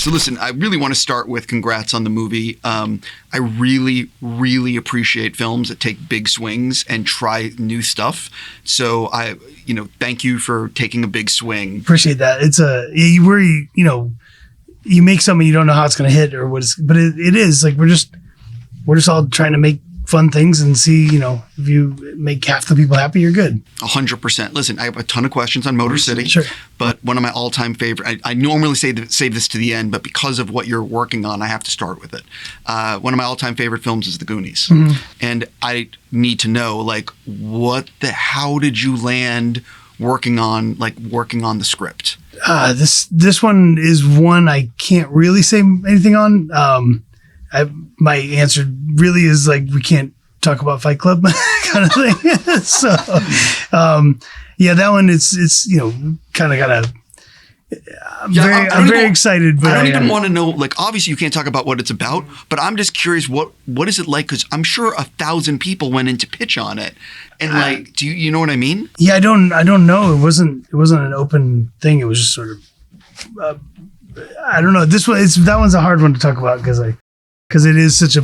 So listen, I really want to start with congrats on the movie. I really, really appreciate films that take big swings and try new stuff. So thank you for taking a big swing. Appreciate that. It's you make something you don't know how it's going to hit or what it's, but it is like we're just all trying to make fun things and see, if you make half the people happy, you're good. 100%. Listen, I have a ton of questions on Motor City, sure. But one of my all-time favorite, I normally save this to the end, but because of what you're working on, I have to start with it. One of my all-time favorite films is The Goonies. Mm-hmm. And I need to know, how did you land working on the script? This one is one I can't really say anything on. My answer really is we can't talk about Fight Club kind of thing. So, that one, it's kind of got a, I'm very excited. But I don't even want to know, obviously you can't talk about what it's about, but I'm just curious, what is it like? Because I'm sure 1,000 people went in to pitch on it. And do you know what I mean? Yeah, I don't know. It wasn't an open thing. It was just sort of, I don't know. That one's a hard one to talk about because it is such a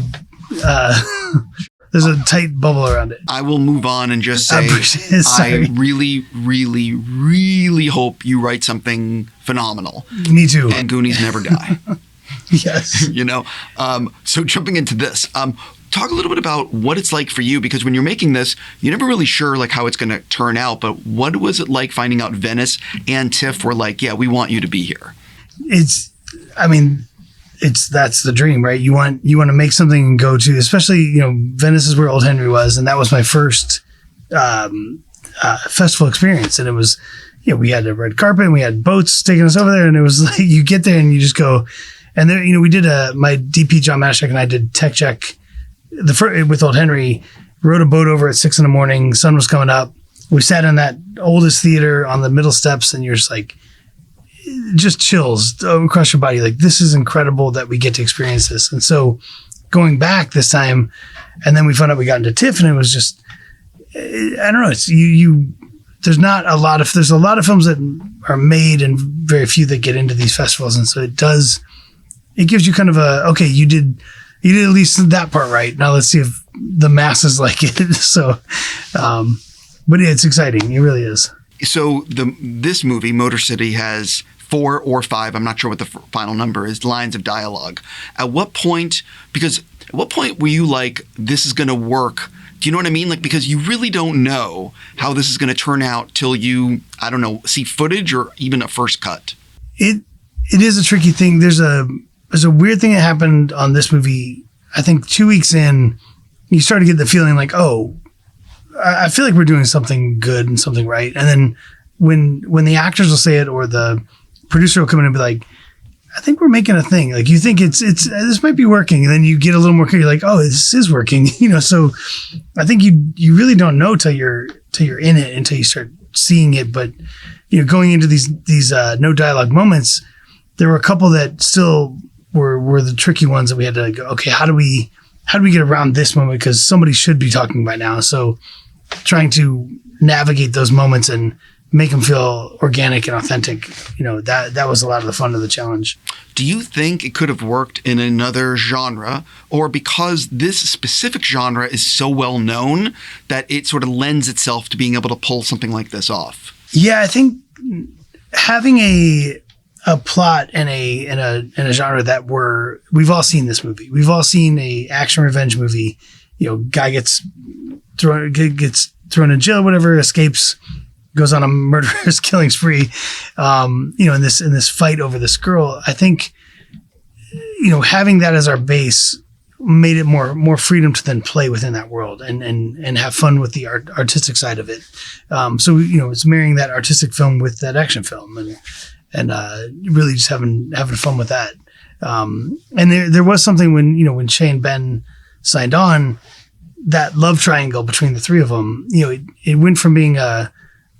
there's a tight bubble around it. I will move on and just say I really, really, really hope you write something phenomenal. Me too. And Goonies never die. Yes. So jumping into this, talk a little bit about what it's like for you, because when you're making this, you're never really sure how it's going to turn out. But what was it like finding out Venice and TIFF were we want you to be here? That's the dream, right? You want to make something and go to, especially, Venice is where Old Henry was. And that was my first festival experience. And it was, we had a red carpet and we had boats taking us over there. And it was you get there and you just go, and there, we did my DP, John Mashek, and I did tech check with Old Henry, rode a boat over at 6 a.m. Sun was coming up. We sat in that oldest theater on the middle steps and you're just chills across your body. This is incredible that we get to experience this. And so going back this time, and then we found out we got into TIFF, and it was just, I don't know. It's there's a lot of films that are made and very few that get into these festivals. And so it gives you kind of okay, you did at least that part right. Now let's see if the masses like it. So, but it's exciting. It really is. So this movie, Motor City, has 4 or 5, I'm not sure what the final number is, lines of dialogue. At what point were you this is going to work? Do you know what I mean? Because you really don't know how this is going to turn out till you, I don't know, see footage or even a first cut. It is a tricky thing. There's a weird thing that happened on this movie. I think 2 weeks in, you start to get the feeling I feel like we're doing something good and something right. And then when the actors will say it or the producer will come in and be I think we're making a thing. You think it's this might be working. And then you get a little more clear. You're oh, this is working. So I think you really don't know till you're in it until you start seeing it. But, going into these no dialogue moments, there were a couple that still were the tricky ones that we had to go, okay, how do we get around this moment? Because somebody should be talking by now. So trying to navigate those moments and make them feel organic and authentic, that was a lot of the fun of the challenge. Do you think it could have worked in another genre, or because this specific genre is so well known that it sort of lends itself to being able to pull something like this off? Yeah, I think having a plot and a genre that we've all seen this movie. We've all seen a action revenge movie. Guy gets thrown in jail, whatever, escapes, goes on a murderous killing spree. In this fight over this girl. I think, having that as our base made it more freedom to then play within that world and have fun with the artistic side of it. So it's marrying that artistic film with that action film and really just having fun with that. And there was something when Shay and Ben signed on, that love triangle between the three of them, it went from being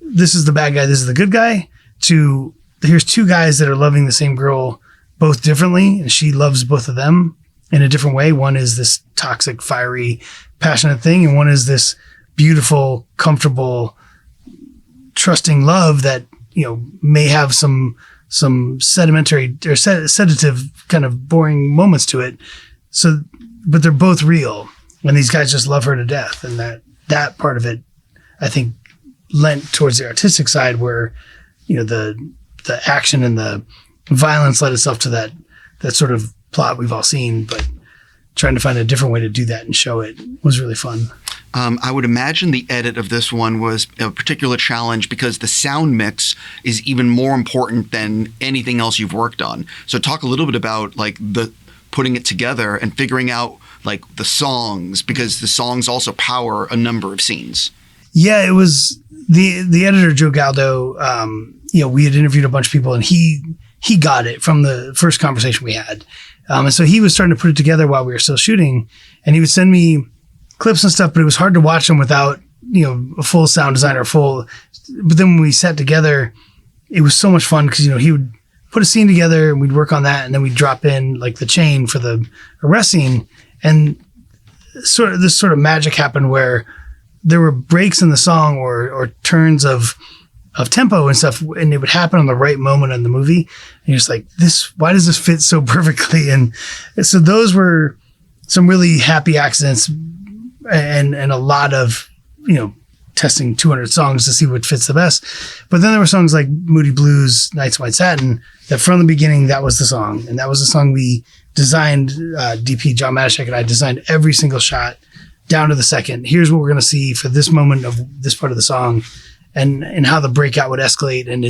this is the bad guy, this is the good guy, to here's two guys that are loving the same girl both differently, and she loves both of them in a different way. One is this toxic, fiery, passionate thing, and one is this beautiful, comfortable, trusting love that may have some sedimentary or sedative kind of boring moments to it. So, but they're both real, and these guys just love her to death. And that part of it, I think, lent towards the artistic side where, the action and the violence led itself to that sort of plot we've all seen, but trying to find a different way to do that and show it was really fun. I would imagine the edit of this one was a particular challenge because the sound mix is even more important than anything else you've worked on. So talk a little bit about like the putting it together and figuring out like the songs, because the songs also power a number of scenes. Yeah, it was the editor, Joe Galdo. We had interviewed a bunch of people, and he got it from the first conversation we had. And so he was starting to put it together while we were still shooting, and he would send me clips and stuff, but it was hard to watch them without, a full sound designer, but then when we sat together, it was so much fun because, he would put a scene together and we'd work on that, and then we'd drop in like the chain for the arrest scene, and this sort of magic happened where there were breaks in the song or turns of tempo and stuff, and it would happen on the right moment in the movie. And you're just like, why does this fit so perfectly? And so those were some really happy accidents and a lot of, testing 200 songs to see what fits the best. But then there were songs like Moody Blues, Nights of White Satin, that from the beginning, that was the song. And that was the song we designed, DP John Matashek and I designed every single shot down to the second. Here's what we're going to see for this moment of this part of the song, and how the breakout would escalate. And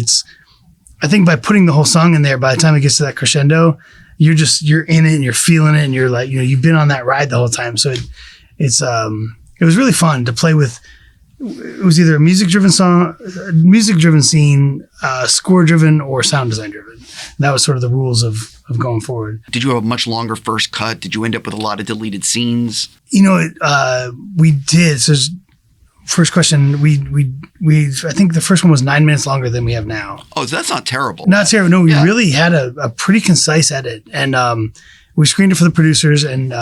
I think by putting the whole song in there, by the time it gets to that crescendo, you're in it and you're feeling it, and you're like, you've been on that ride the whole time. So it was really fun to play with. It was either a music-driven scene, score-driven, or sound design-driven. That was sort of the rules of going forward. Did you have a much longer first cut? Did you end up with a lot of deleted scenes? We did. So first question, I think the first one was 9 minutes longer than we have now. Oh, so that's not terrible. Not terrible. No, we really had a pretty concise edit, and we screened it for the producers, and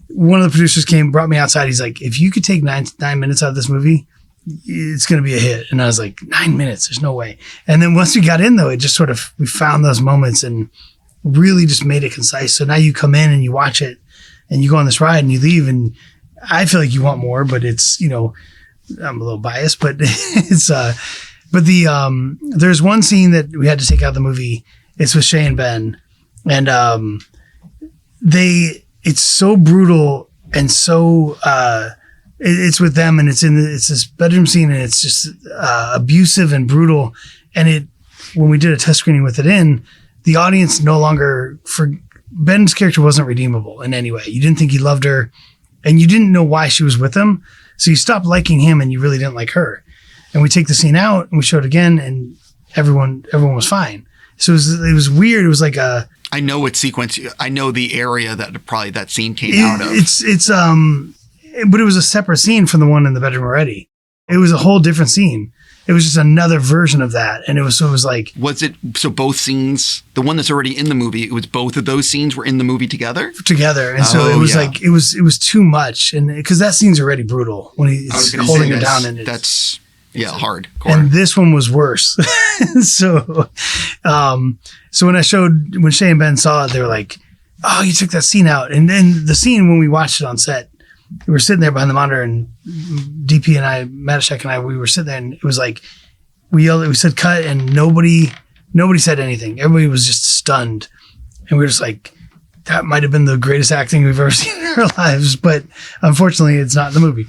one of the producers brought me outside. He's like, if you could take 9 minutes out of this movie, it's going to be a hit. And I was like, 9 minutes? There's no way. And then once we got in, though, it just sort of, we found those moments and really just made it concise. So now you come in and you watch it and you go on this ride and you leave, and I feel like you want more, but it's, I'm a little biased, but it's, there's one scene that we had to take out of the movie. It's with Shay and Ben, and it's so brutal and so it's with them, and it's this bedroom scene, and it's just abusive and brutal. And when we did a test screening with it in, the audience no longer, for Ben's character wasn't redeemable in any way. You didn't think he loved her, and you didn't know why she was with him. So you stopped liking him, and you really didn't like her. And we take the scene out and we show it again, and everyone was fine. So it was weird. It was like I know what sequence. I know the area that probably that scene came out of. But it was a separate scene from the one in the bedroom already. It was a whole different scene. It was just another version of that, and it was like. Was it so both scenes? The one that's already in the movie. It was both of those scenes were in the movie together. And so it was like it was too much, and because that scene's already brutal when he's holding her down, and that's hard. And this one was worse. So when Shay and Ben saw it, they were like, "Oh, you took that scene out." And then the scene when we watched it on set, we were sitting there behind the monitor, and DP and I, Matashek and I, we were sitting there, and it was like we yelled, we said cut, and nobody said anything. Everybody was just stunned, and we were just like, that might have been the greatest acting we've ever seen in our lives, but unfortunately, it's not in the movie.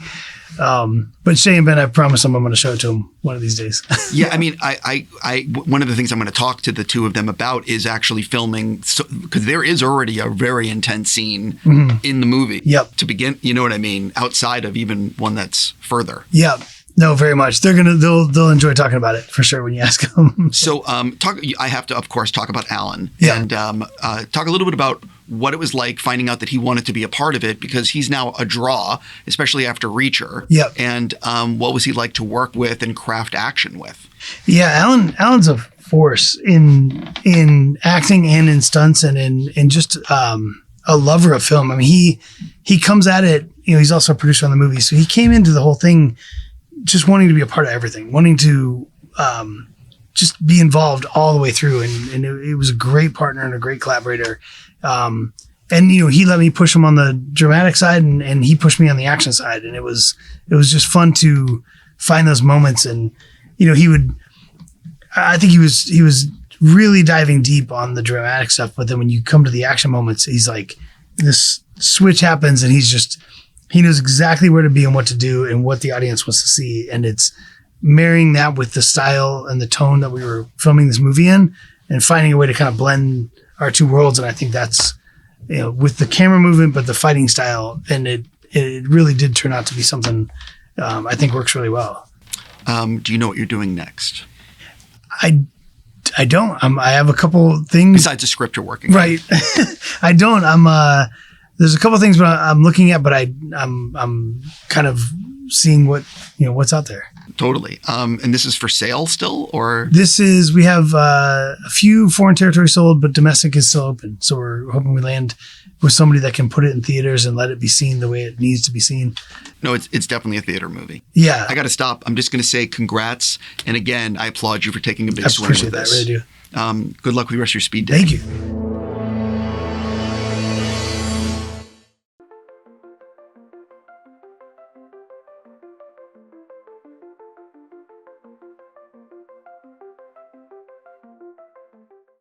But Shay and Ben, I promise them I'm going to show it to them one of these days. Yeah, I mean, I one of the things I'm going to talk to the two of them about is actually filming, because there is already a very intense scene in the movie. Yep. To begin, you know what I mean, outside of even one that's further. Yep. No, very much. They'll enjoy talking about it for sure when you ask them. So, I have to, of course, talk about Alan and talk a little bit about what it was like finding out that he wanted to be a part of it, because he's now a draw, especially after Reacher. Yep. And what was he like to work with and craft action with? Yeah, Alan's a force in acting and in stunts and in just a lover of film. I mean, he comes at it. He's also a producer on the movie, so he came into the whole thing just wanting to be a part of everything, wanting to just be involved all the way through. And it was a great partner and a great collaborator. And, you know, he let me push him on the dramatic side and he pushed me on the action side. And it was just fun to find those moments. And, you know, I think he was really diving deep on the dramatic stuff. But then when you come to the action moments, he's like, this switch happens and he knows exactly where to be and what to do and what the audience wants to see. And it's marrying that with the style and the tone that we were filming this movie in and finding a way to kind of blend our two worlds. And I think that's, you know, with the camera movement, but the fighting style, and it really did turn out to be something I think works really well. Do you know what you're doing next? I don't. I have a couple things besides the script you're working on. Right. I don't. There's a couple things I'm looking at, but I'm kind of seeing what's out there. Totally. And this is for sale still, or? We have a few foreign territories sold, but domestic is still open. So we're hoping we land with somebody that can put it in theaters and let it be seen the way it needs to be seen. No, it's definitely a theater movie. Yeah. I got to stop. I'm just going to say congrats. And again, I applaud you for taking a big swing with this. I appreciate that. I really do. Good luck with the rest of your speed day. Thank you.